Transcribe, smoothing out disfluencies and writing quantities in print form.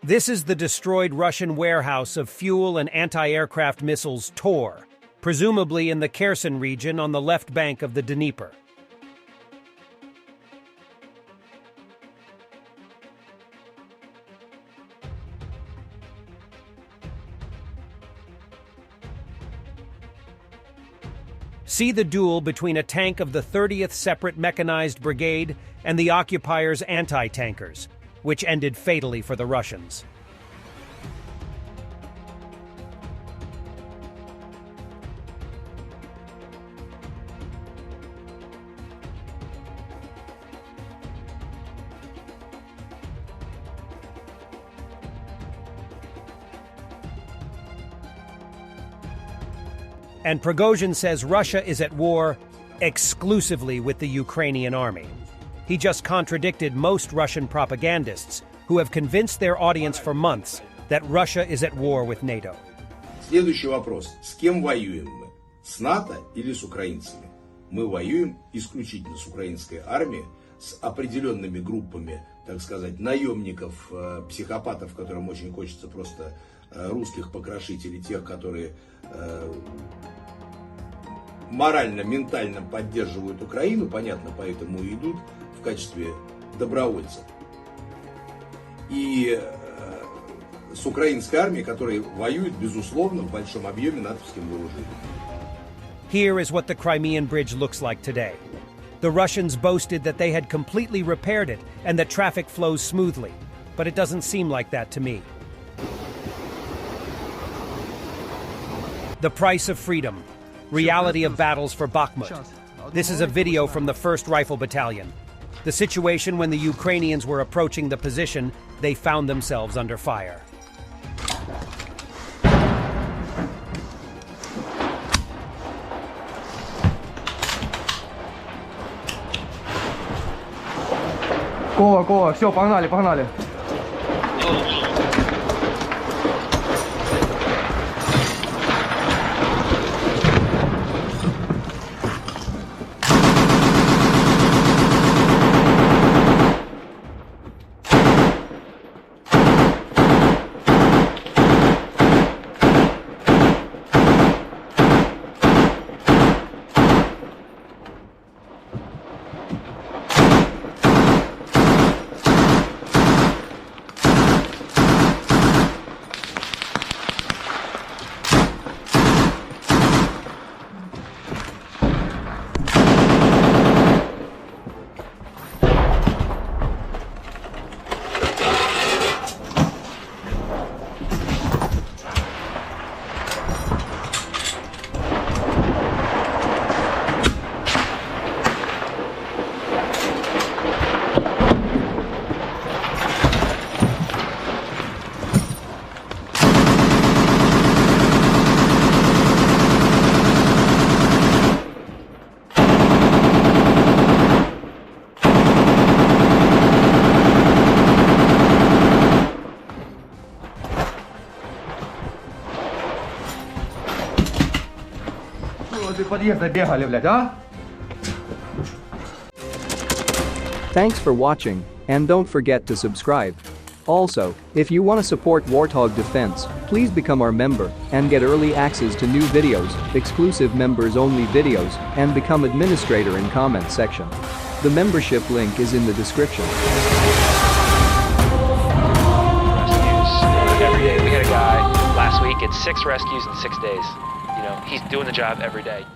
This is the destroyed Russian warehouse of fuel and anti-aircraft missiles Tor, presumably in the Kherson region on the left bank of the Dnieper. See the duel between a tank of the 30th Separate Mechanized Brigade and the occupiers' anti-tankers, which ended fatally for the Russians. And Prigozhin says Russia is at war exclusively with the Ukrainian army. He just contradicted most Russian propagandists who have convinced their audience for months that Russia is at war with NATO. Следующий вопрос. С кем воюем мы? С НАТО или с украинцами? Мы воюем исключительно с украинской армией, с определенными группами, так сказать, наемников, психопатов, которым очень хочется просто русских покрошить, или тех, которые морально, ментально поддерживают Украину, понятно, поэтому и идут в качестве добровольцев. И с украинской армией, которая воюет, безусловно, в большом объеме натовским вооружением. Here is what the Crimean Bridge looks like today. The Russians boasted that they had completely repaired it and that traffic flows smoothly, but it doesn't seem like that to me. The price of freedom. Reality of battles for Bakhmut. This is a video from the 1st Rifle Battalion. The situation when the Ukrainians were approaching the position, they found themselves under fire. Go, все, погнали. Thanks for watching, and don't forget to subscribe. Also, if you want to support Warthog Defense, please become our member and get early access to new videos, exclusive members-only videos, and become administrator in comment section. The membership link is in the description. Every day. We had a guy last week, it's 6 rescues in 6 days. You know, he's doing the job every day.